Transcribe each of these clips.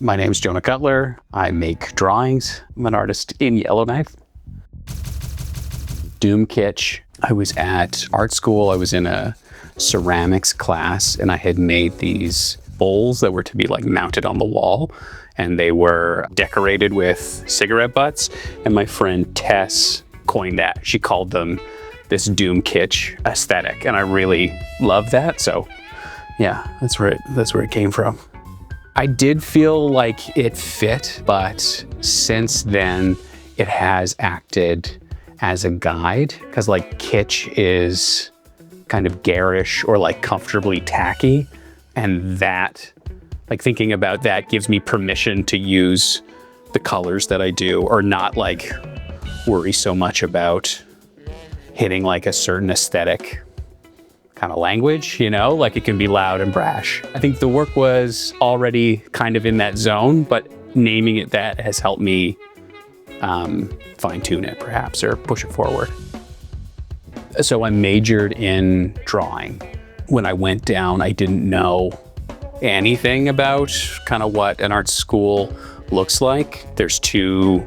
My name's Jonah Cutler. I make drawings. I'm an artist in Yellowknife. Doomkitsch. I was at art school. I was in a ceramics class and I had made these bowls that were to be like mounted on the wall, and they were decorated with cigarette butts. And my friend Tess coined that. She called them this Doomkitsch aesthetic, and I really love that. So yeah, that's where it came from. I did feel like it fit, but since then it has acted as a guide, because like kitsch is kind of garish or like comfortably tacky, and that, like thinking about that gives me permission to use the colors that I do, or not like worry so much about hitting like a certain aesthetic kind of language, you know, like it can be loud and brash. I think the work was already kind of in that zone, but naming it that has helped me fine tune it perhaps, or push it forward. So I majored in drawing. When I went down, I didn't know anything about kind of what an art school looks like. There's two,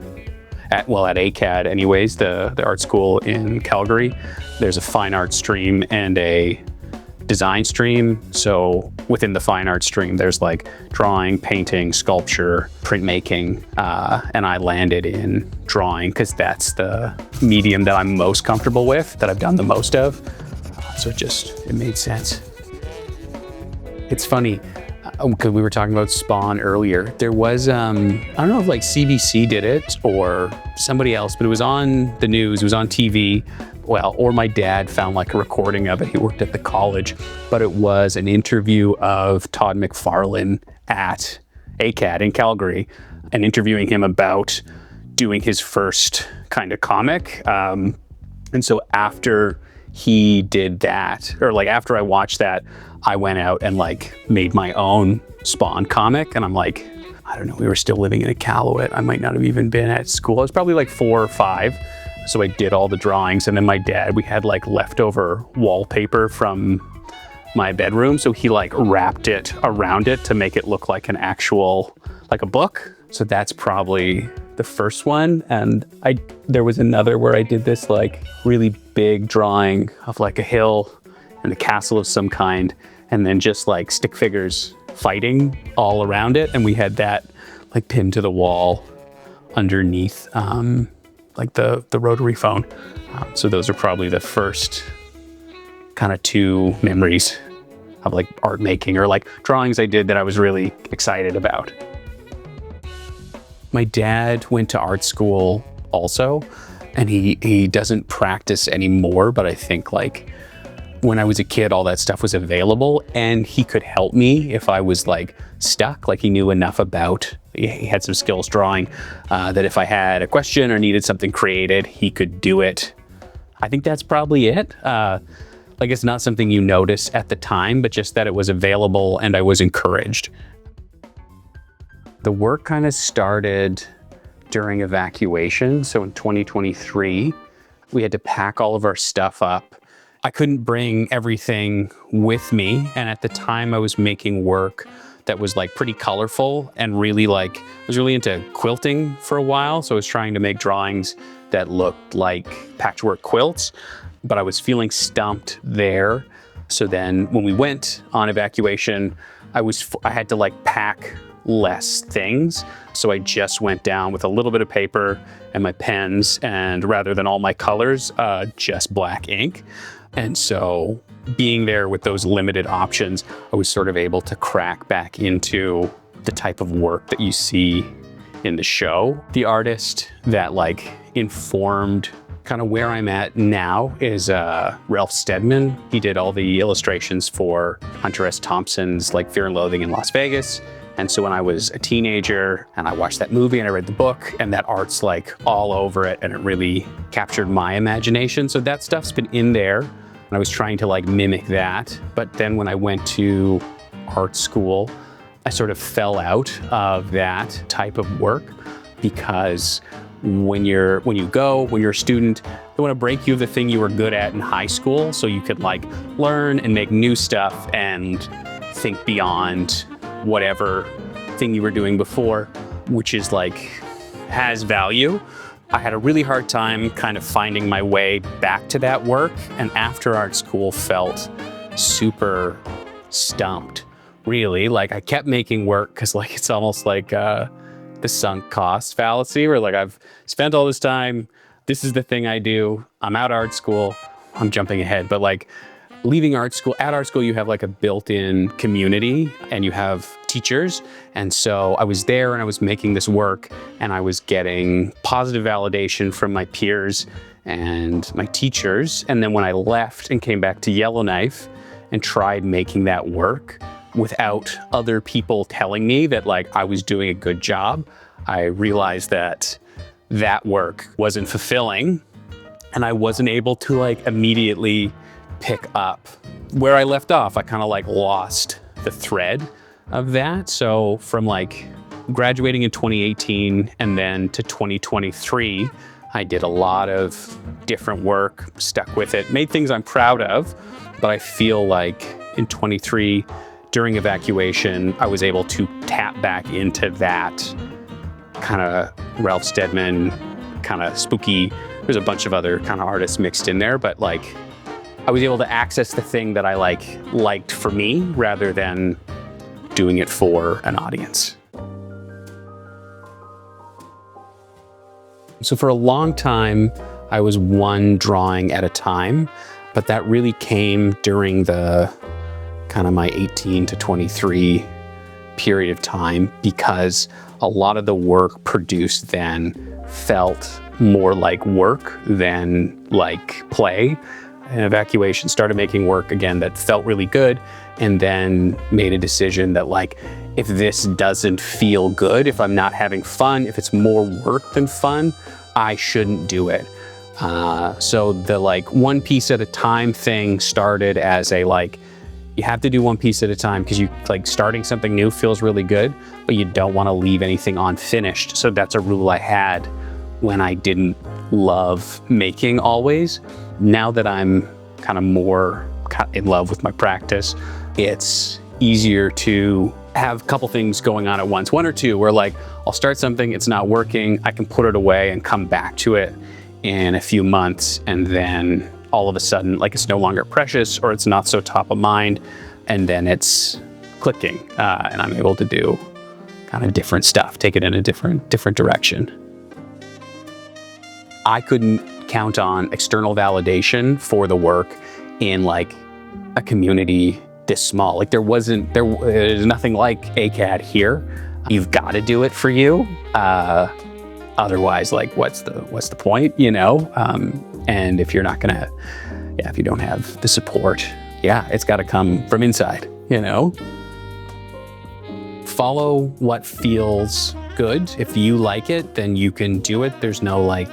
at ACAD anyways, the art school in Calgary, there's a fine art stream and a design stream. So within the fine art stream, there's like drawing, painting, sculpture, printmaking, and I landed in drawing because that's the medium that I'm most comfortable with, that I've done the most of. So it made sense. It's funny, because we were talking about Spawn earlier. There was, I don't know if like CBC did it or somebody else, but it was on the news, it was on TV. Well, or my dad found like a recording of it. He worked at the college, but it was an interview of Todd McFarlane at ACAD in Calgary, and interviewing him about doing his first kind of comic. And so after he did that, or like after I watched that, I went out and like made my own Spawn comic. And I'm like, I don't know, we were still living in Iqaluit. I might not have even been at school. I was probably like 4 or 5. So I did all the drawings, and then my dad, we had like leftover wallpaper from my bedroom. So he like wrapped it around it to make it look like an actual, like a book. So that's probably the first one. And there was another where I did this like really big drawing of like a hill and a castle of some kind, and then just like stick figures fighting all around it. And we had that like pinned to the wall underneath like the rotary phone. So those are probably the first kind of 2 memories of like art making, or like drawings I did that I was really excited about. My dad went to art school also, and he doesn't practice anymore, but I think like when I was a kid, all that stuff was available, and he could help me if I was like stuck. Like he knew enough about, he had some skills drawing, that if I had a question or needed something created, he could do it. I think that's probably it. Like it's not something you notice at the time, but just that it was available and I was encouraged. The work kind of started during evacuation. So in 2023, we had to pack all of our stuff up. I couldn't bring everything with me. And at the time I was making work that was like pretty colorful, and really like, I was really into quilting for a while. So I was trying to make drawings that looked like patchwork quilts, but I was feeling stumped there. So then when we went on evacuation, I had to like pack less things. So I just went down with a little bit of paper and my pens, and rather than all my colors, just black ink. And so being there with those limited options, I was sort of able to crack back into the type of work that you see in the show. The artist that like informed kind of where I'm at now is Ralph Steadman. He did all the illustrations for Hunter S. Thompson's like Fear and Loathing in Las Vegas. And so when I was a teenager and I watched that movie and I read the book, and that art's like all over it, and it really captured my imagination. So that stuff's been in there, and I was trying to like mimic that. But then when I went to art school, I sort of fell out of that type of work, because when you're a student, they want to break you of the thing you were good at in high school, so you could like learn and make new stuff and think beyond whatever thing you were doing before, which is like, has value. I had a really hard time kind of finding my way back to that work. And after art school felt super stumped, really. Like I kept making work because like, it's almost like the sunk cost fallacy where like I've spent all this time, this is the thing I do, I'm out of art school, I'm jumping ahead, but like leaving art school, at art school, you have like a built-in community and you have teachers. And so I was there and I was making this work and I was getting positive validation from my peers and my teachers. And then when I left and came back to Yellowknife and tried making that work without other people telling me that like I was doing a good job, I realized that that work wasn't fulfilling and I wasn't able to like immediately pick up where I left off. I kind of like lost the thread of that. So from like graduating in 2018 and then to 2023, I did a lot of different work, stuck with it, made things I'm proud of, but I feel like in 23, during evacuation, I was able to tap back into that kind of Ralph Steadman, kind of spooky. There's a bunch of other kind of artists mixed in there, but like I was able to access the thing that I liked for me rather than doing it for an audience. So for a long time, I was one drawing at a time, but that really came during the kind of my 18 to 23 period of time because a lot of the work produced then felt more like work than like play. And evacuation started making work again that felt really good, and then made a decision that like, if this doesn't feel good, if I'm not having fun, if it's more work than fun, I shouldn't do it. So the like one piece at a time thing started as a like, you have to do one piece at a time because you like starting something new feels really good, but you don't want to leave anything unfinished. So that's a rule I had when I didn't love making always. Now that I'm kind of more in love with my practice, it's easier to have a couple things going on at once, one or two, where like I'll start something, it's not working, I can put it away and come back to it in a few months, and then all of a sudden like it's no longer precious or it's not so top of mind, and then it's clicking and I'm able to do kind of different stuff, take it in a different direction. I couldn't count on external validation for the work in like a community this small. Like there's nothing like ACAD here. You've got to do it for you. Otherwise, like what's the point, you know? And if you're not gonna, if you don't have the support, it's got to come from inside, you know? Follow what feels good. If you like it, then you can do it. There's no like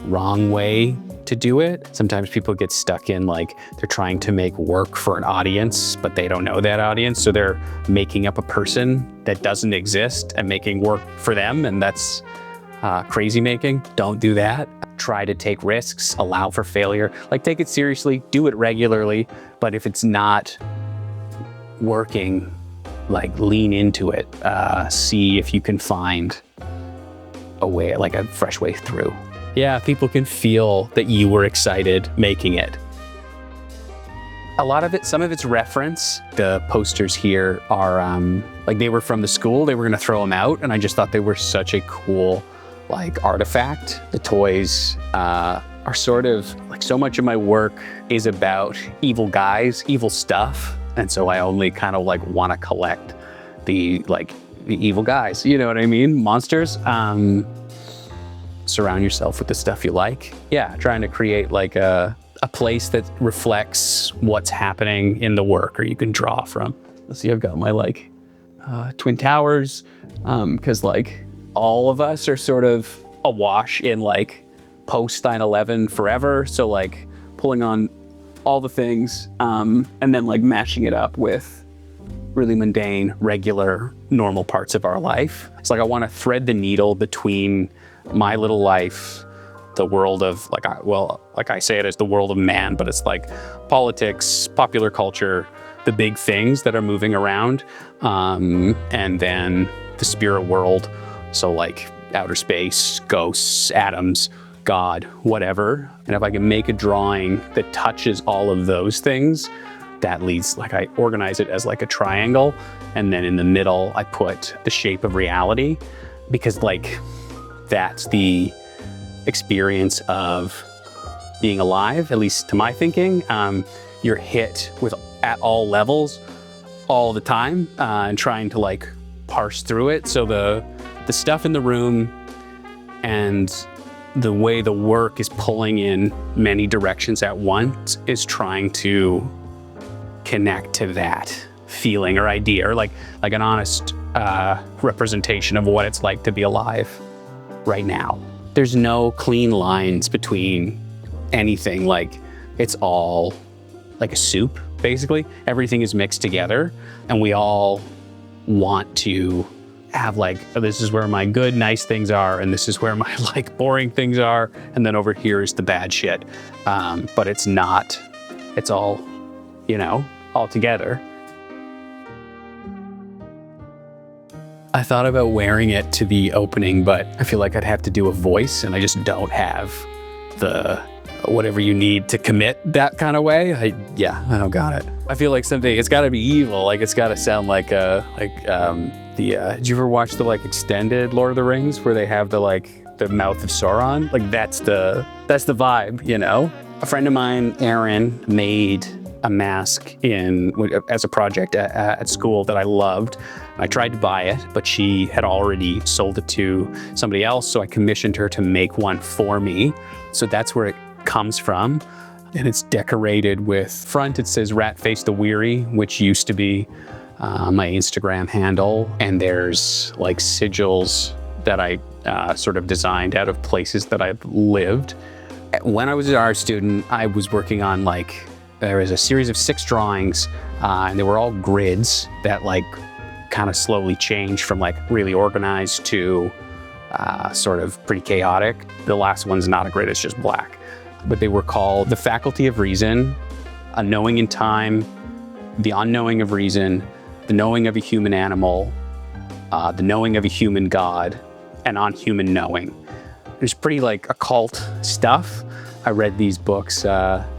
wrong way to do it. Sometimes people get stuck in like they're trying to make work for an audience, but they don't know that audience. So they're making up a person that doesn't exist and making work for them. And that's crazy making. Don't do that. Try to take risks, allow for failure, like take it seriously, do it regularly. But if it's not working, like lean into it. See if you can find a way, like a fresh way through. People can feel that you were excited making it. A lot of it, some of it's reference. The posters here are like they were from the school, they were gonna throw them out, and I just thought they were such a cool like artifact. The toys are sort of like, so much of my work is about evil guys, evil stuff. And so I only kind of like wanna collect the evil guys, you know what I mean? Monsters. Surround yourself with the stuff you like. Trying to create like a place that reflects what's happening in the work, or you can draw from. Let's see, I've got my like Twin Towers, because like all of us are sort of awash in like post 9/11 forever. So like pulling on all the things and then like mashing it up with really mundane, regular, normal parts of our life. It's like I want to thread the needle between my little life, the world of like I say it as the world of man, but it's like politics, popular culture, the big things that are moving around, and then the spirit world. So like outer space, ghosts, atoms, God, whatever. And if I can make a drawing that touches all of those things, that leads, like I organize it as like a triangle. And then in the middle, I put the shape of reality, because like that's the experience of being alive, at least to my thinking. You're hit with at all levels all the time, and trying to like parse through it. So the stuff in the room and the way the work is pulling in many directions at once is trying to connect to that feeling or idea, or like an honest representation of what it's like to be alive right now. There's no clean lines between anything. Like it's all like a soup, basically. Everything is mixed together, and we all want to have like, oh, this is where my good, nice things are, and this is where my like boring things are, and then over here is the bad shit. But it's not. It's all, all together. I thought about wearing it to the opening, but I feel like I'd have to do a voice, and I just don't have the whatever you need to commit that kind of way. I don't got it. I feel like something, it's got to be evil. Like it's got to sound like did you ever watch the like extended Lord of the Rings where they have the mouth of Sauron? Like that's the vibe, A friend of mine, Aaron, made a mask as a project at school that I loved. I tried to buy it, but she had already sold it to somebody else, so I commissioned her to make one for me. So that's where it comes from. And it's decorated with, front it says Rat Face the Weary, which used to be my Instagram handle. And there's like sigils that I sort of designed out of places that I've lived. When I was an art student, I was working on there was a series of 6 drawings, and they were all grids that kind of slowly changed from really organized to sort of pretty chaotic. The last one's not a grid, it's just black. But they were called The Faculty of Reason, A Knowing in Time, The Unknowing of Reason, The Knowing of a Human Animal, The Knowing of a Human God, and On Human Knowing. There's pretty occult stuff. I read these books,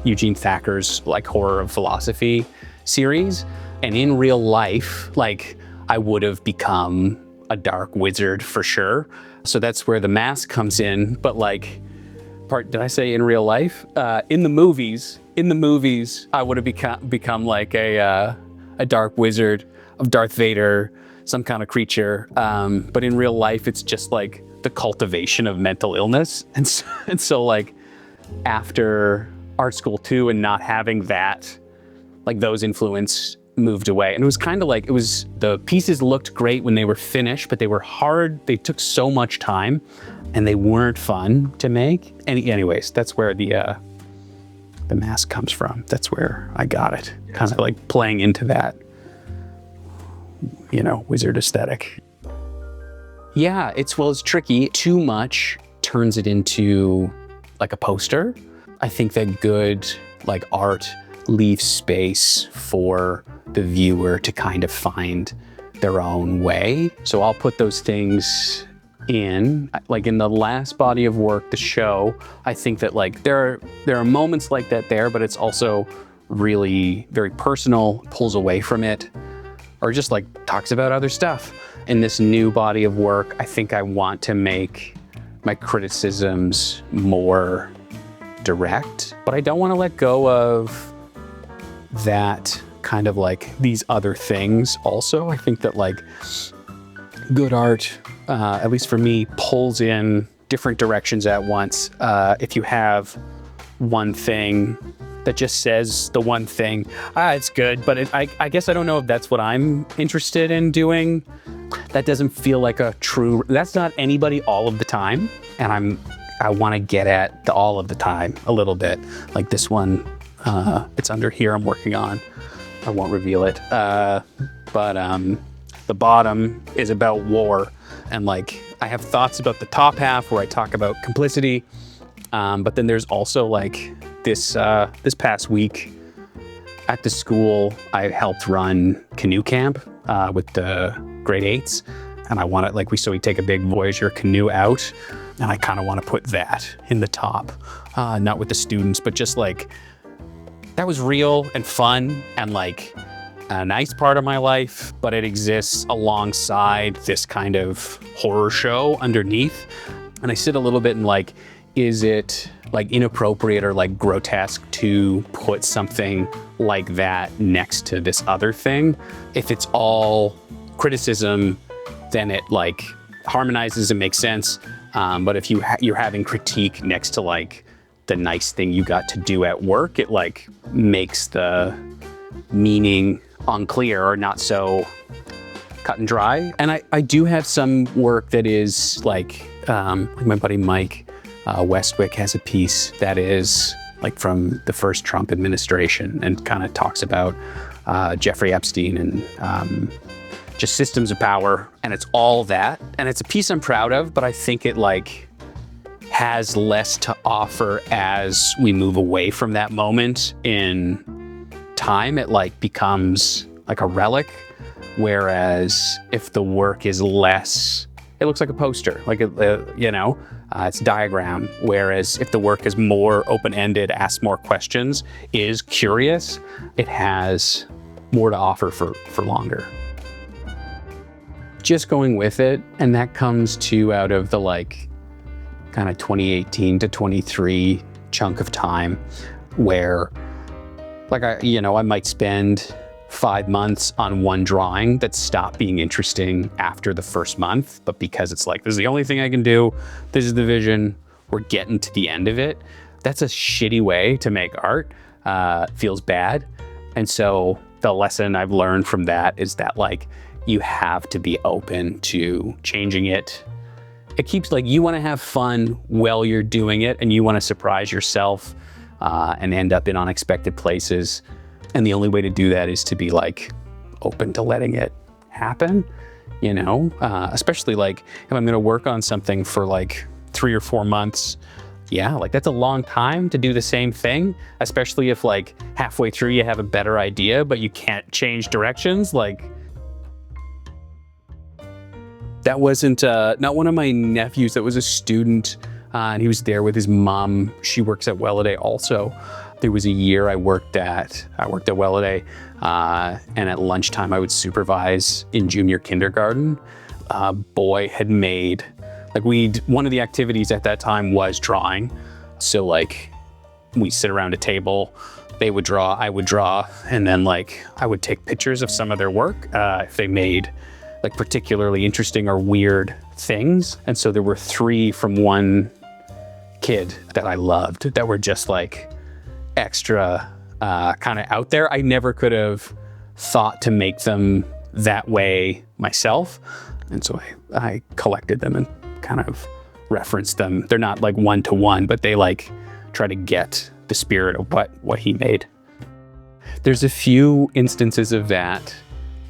Eugene Thacker's Horror of Philosophy series, and in real life, I would have become a dark wizard for sure. So that's where the mask comes in. But did I say in real life? In the movies, I would have become a dark wizard of Darth Vader, some kind of creature. But in real life, it's just the cultivation of mental illness. And so after art school too, and not having that, those influence moved away. And it was kind of the pieces looked great when they were finished, but they were hard. They took so much time and they weren't fun to make. Anyways, that's where the mask comes from. That's where I got it. Kind of playing into that, wizard aesthetic. Yeah, it's tricky. Too much turns it into a poster. I think that good art leaves space for the viewer to kind of find their own way. So I'll put those things in the last body of work, the show. I think that there are moments like that there, but it's also really very personal, pulls away from it, or just talks about other stuff. In this new body of work, I think I want to make my criticisms more direct, but I don't want to let go of that kind of these other things also. I think that good art, at least for me, pulls in different directions at once. If you have one thing that just says the one thing, it's good, but I guess I don't know if that's what I'm interested in doing. That doesn't feel like that's not anybody all of the time. And I want to get at the all of the time a little bit. This one, it's under here I'm working on. I won't reveal it. But the bottom is about war. And I have thoughts about the top half where I talk about complicity. But then there's also this past week, At the school, I helped run canoe camp with the grade 8s. And I want to, like, we take a big Voyager canoe out, and I kind of want to put that in the top, not with the students, but just like, that was real and fun and like a nice part of my life, but it exists alongside this kind of horror show underneath. And I sit a little bit in like, is it like inappropriate or like grotesque to put something like that next to this other thing? If it's all criticism, then it like harmonizes and makes sense. But if you're having critique next to like the nice thing you got to do at work, it like makes the meaning unclear or not so cut and dry. And I do have some work that is like my buddy Mike Westwick has a piece that is like from the first Trump administration and kind of talks about Jeffrey Epstein and just systems of power. And it's all that. And it's a piece I'm proud of, but I think it like has less to offer as we move away from that moment in time. It like becomes like a relic. Whereas if the work is less, it looks like a poster, like it's a diagram. Whereas if the work is more open-ended, asks more questions, is curious, it has more to offer for longer. Just going with it, and that comes out of the like kind of 2018 to 23 chunk of time where like I might spend 5 months on one drawing that stopped being interesting after the first month, but because it's like, this is the only thing I can do, this is the vision, we're getting to the end of it. That's a shitty way to make art. Feels bad. And so the lesson I've learned from that is that like, you have to be open to changing it. It keeps like, you want to have fun while you're doing it, and you want to surprise yourself and end up in unexpected places. And the only way to do that is to be like open to letting it happen, especially like if I'm going to work on something for like 3 or 4 months. Yeah, like that's a long time to do the same thing, especially if like halfway through you have a better idea, but you can't change directions. Like that wasn't, not one of my nephews, that was a student and he was there with his mom. She works at Welladay also. There was a year I worked at Welladay, and at lunchtime I would supervise in junior kindergarten. Boy had made, like one of the activities at that time was drawing. So like we sit around a table, they would draw, I would draw, and then like I would take pictures of some of their work if they made like particularly interesting or weird things. And so there were 3 from one kid that I loved that were just like extra kind of out there. I never could have thought to make them that way myself. And so I collected them and kind of referenced them. They're not like one-to-one, but they like try to get the spirit of what he made. There's a few instances of that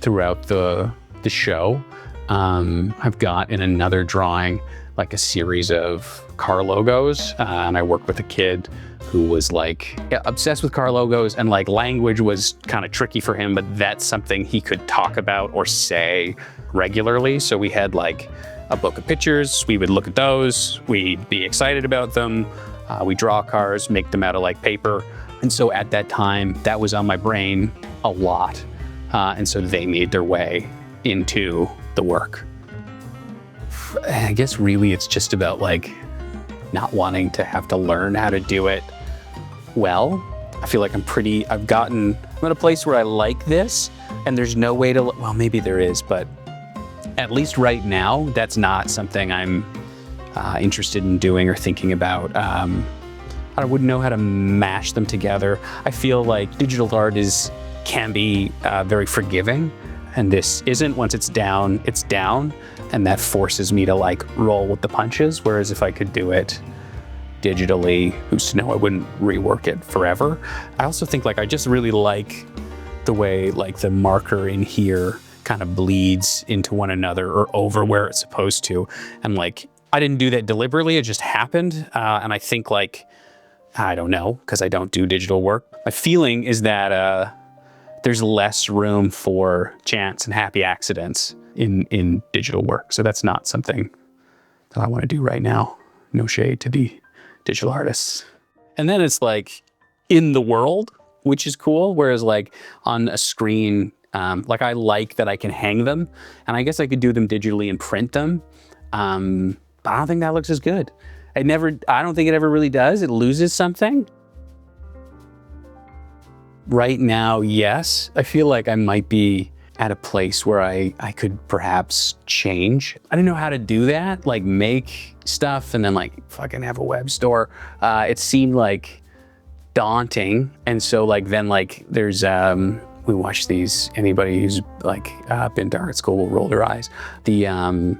throughout the show. I've got in another drawing like a series of car logos, and I worked with a kid who was like obsessed with car logos, and like language was kind of tricky for him, but that's something he could talk about or say regularly. So we had like a book of pictures, we would look at those, we'd be excited about them, we draw cars, make them out of like paper. And so at that time, that was on my brain a lot. And so they made their way into the work. I guess really it's just about like not wanting to have to learn how to do it well. I feel like I'm at a place where I like this, and there's no way to, well, maybe there is, but at least right now, that's not something I'm interested in doing or thinking about. I wouldn't know how to mash them together. I feel like digital art can be very forgiving, and this isn't. Once it's down, it's down, and that forces me to like roll with the punches. Whereas if I could do it digitally, who's to know, I wouldn't rework it forever. I also think like I just really like the way like the marker in here kind of bleeds into one another or over where it's supposed to. And like, I didn't do that deliberately, it just happened. And I think like, I don't know, because I don't do digital work. My feeling is that there's less room for chance and happy accidents in digital work. So that's not something that I want to do right now. No shade to the digital artists. And then it's like in the world, which is cool. Whereas like on a screen, like I like that I can hang them, and I guess I could do them digitally and print them. But I don't think that looks as good. I don't think it ever really does. It loses something. Right now, yes. I feel like I might be at a place where I could perhaps change. I didn't know how to do that, like make stuff and then like fucking have a web store. It seemed like daunting. And so like then like there's, we watch these, anybody who's like been to art school will roll their eyes. The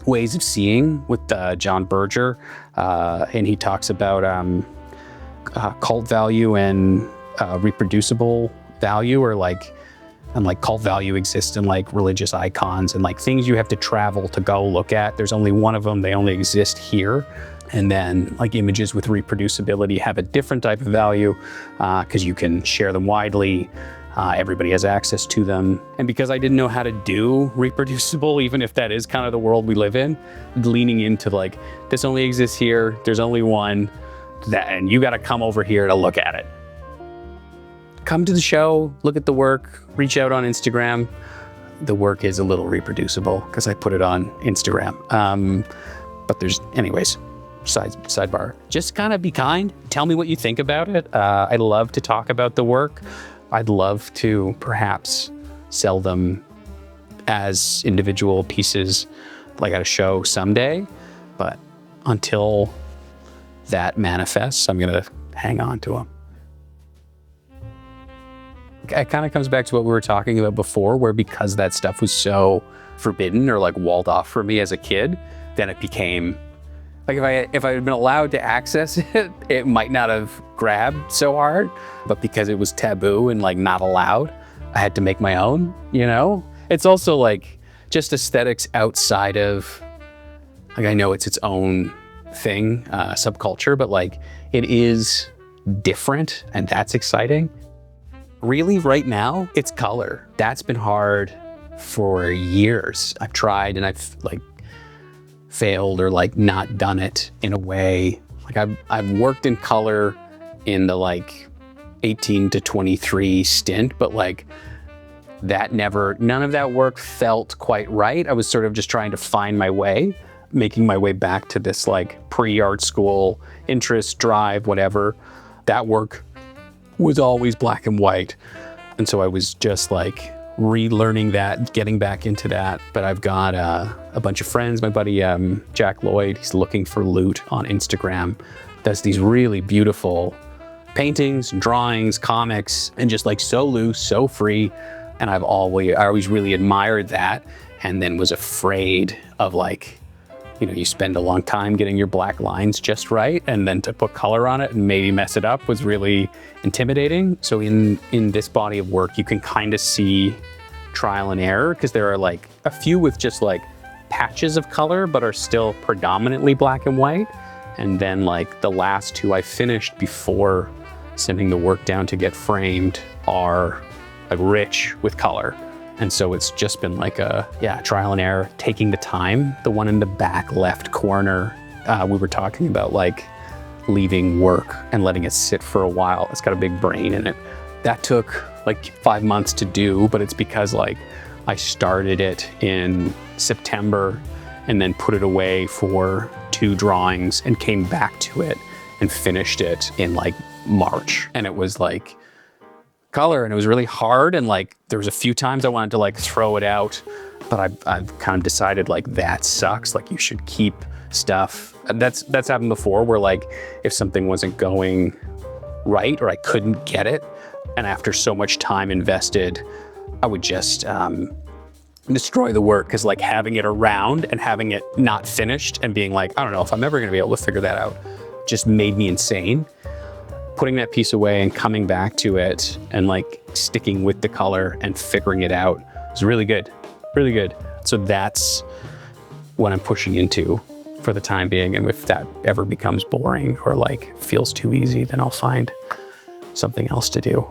Ways of Seeing with John Berger, and he talks about cult value and reproducible value, or like, and like cult value exists in like religious icons and like things you have to travel to go look at. There's only one of them, they only exist here. And then like images with reproducibility have a different type of value because you can share them widely. Everybody has access to them. And because I didn't know how to do reproducible, even if that is kind of the world we live in, leaning into like, this only exists here, there's only one, and you gotta come over here to look at it. Come to the show, look at the work, reach out on Instagram. The work is a little reproducible because I put it on Instagram. But there's, anyways, sidebar. Just kind of be kind. Tell me what you think about it. I love to talk about the work. I'd love to perhaps sell them as individual pieces, like at a show someday. But until that manifests, I'm gonna hang on to them. It kind of comes back to what we were talking about before, where because that stuff was so forbidden or like walled off for me as a kid, then it became like if I had been allowed to access it, it might not have grabbed so hard. But because it was taboo and like not allowed, I had to make my own, you know? It's also like just aesthetics outside of, like I know it's its own thing, subculture, but like it is different and that's exciting. Really, right now, it's color. That's been hard for years. I've tried and I've like failed or like not done it in a way. Like I've worked in color in the like 18 to 23 stint, but like that none of that work felt quite right. I was sort of just trying to find my way, making my way back to this like pre-art school interest, drive, whatever. That work was always black and white. And so I was just like relearning that, getting back into that. But I've got a bunch of friends. My buddy Jack Lloyd, he's looking for loot on Instagram. Does these really beautiful paintings, drawings, comics, and just like so loose, so free. And I always really admired that, and then was afraid of like, you know, you spend a long time getting your black lines just right, and then to put color on it and maybe mess it up was really intimidating. So in this body of work, you can kind of see trial and error, because there are like a few with just like patches of color, but are still predominantly black and white. And then like the last two I finished before sending the work down to get framed are like rich with color. And so it's just been like a, trial and error, taking the time. The one in the back left corner, we were talking about like leaving work and letting it sit for a while. It's got a big brain in it. That took like 5 months to do, but it's because like I started it in September and then put it away for 2 drawings and came back to it and finished it in like March. And it was like color, and it was really hard, and like there was a few times I wanted to like throw it out, but I've kind of decided like that sucks. Like you should keep stuff. That's happened before, where like if something wasn't going right or I couldn't get it, and after so much time invested, I would just destroy the work, because like having it around and having it not finished and being like, I don't know if I'm ever gonna be able to figure that out, just made me insane. Putting that piece away and coming back to it and like sticking with the color and figuring it out is really good, really good. So that's what I'm pushing into for the time being. And if that ever becomes boring or like feels too easy, then I'll find something else to do.